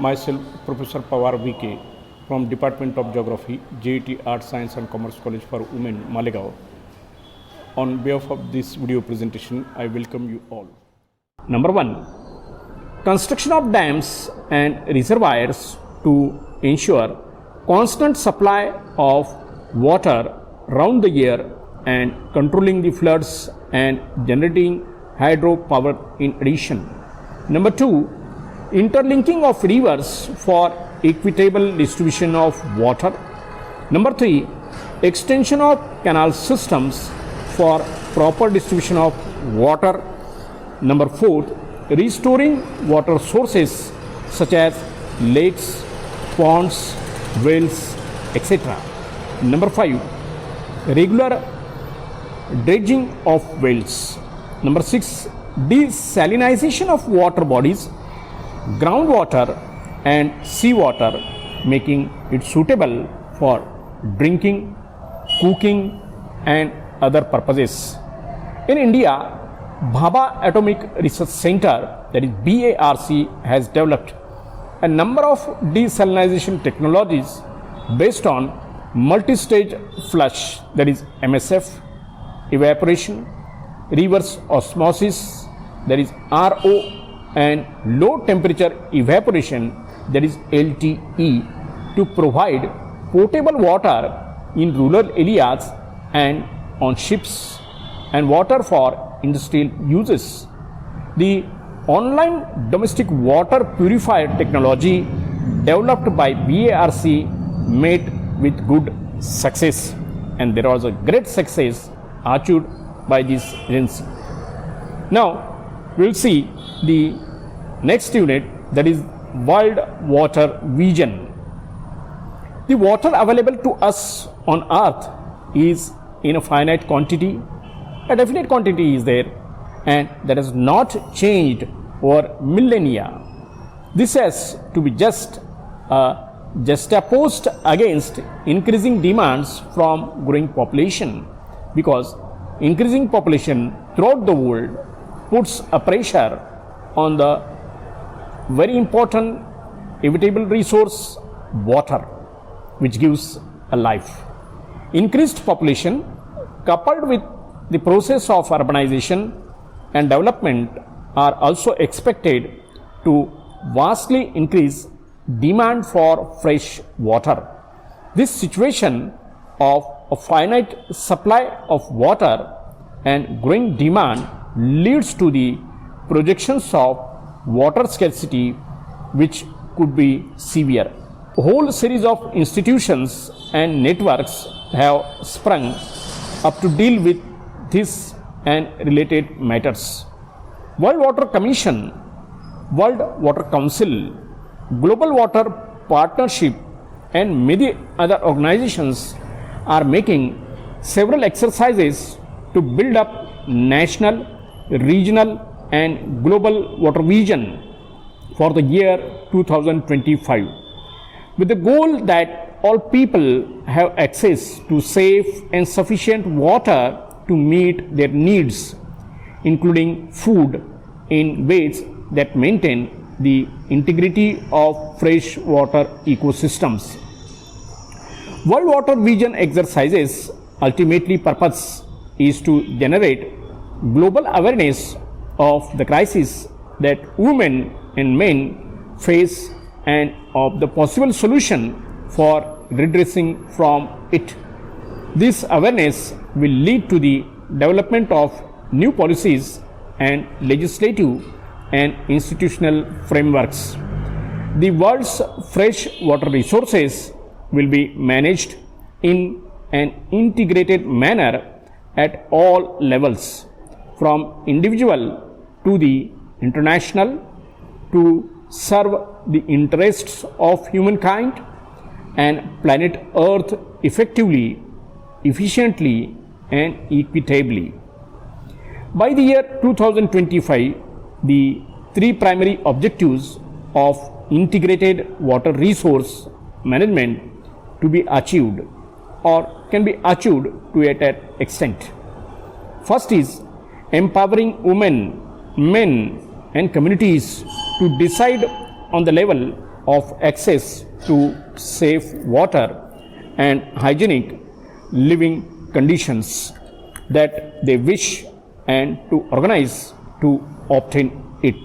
Myself, Professor Pawar VK from Department of Geography, J.A.T Art, Science and Commerce College for Women, Malegaon. On behalf of this video presentation, I welcome you all. Number 1. Construction of dams and reservoirs to ensure constant supply of water round the year and controlling the floods and generating hydropower in addition. Number 2. Interlinking of rivers for equitable distribution of water. Number 3. Extension of canal systems for proper distribution of water. Number 4. Restoring water sources such as lakes, ponds, wells, etc. Number 5. Regular dredging of wells. Number 6. Desalinization of water bodies, groundwater and seawater, making it suitable for drinking, cooking and other purposes. In India, Bhabha Atomic Research Center, that is BARC, has developed a number of desalinization technologies based on multi-stage flush, that is MSF, evaporation, reverse osmosis, that is RO, and low temperature evaporation, that is LTE, to provide potable water in rural areas and on ships and water for industrial uses. The online domestic water purifier technology developed by BARC met with good success, and there was a great success achieved by this agency. Now we will see the next unit, that is World Water Vision. The water available to us on earth is in a finite quantity. A definite quantity is there, and that has not changed over millennia. This has to be juxtaposed against increasing demands from growing population, because increasing population throughout the world puts a pressure on the very important inevitable resource, water, which gives a life. Increased population coupled with the process of urbanization and development are also expected to vastly increase demand for fresh water. This situation of a finite supply of water and growing demand leads to the projections of water scarcity, which could be severe. A whole series of institutions and networks have sprung up to deal with this and related matters. World Water Commission, World Water Council, Global Water Partnership and many other organizations are making several exercises to build up national, regional and global water vision for the year 2025, with the goal that all people have access to safe and sufficient water to meet their needs, including food, in ways that maintain the integrity of freshwater ecosystems. World Water Vision exercises ultimately purpose is to generate global awareness of the crisis that women and men face and of the possible solution for redressing from it. This awareness will lead to the development of new policies and legislative and institutional frameworks. The world's fresh water resources will be managed in an integrated manner at all levels, from individual to the international, to serve the interests of humankind and planet Earth effectively, efficiently and equitably. By the year 2025, the three primary objectives of integrated water resource management to be achieved or can be achieved to an extent. First is empowering women, men and communities to decide on the level of access to safe water and hygienic living conditions that they wish and to organize to obtain it.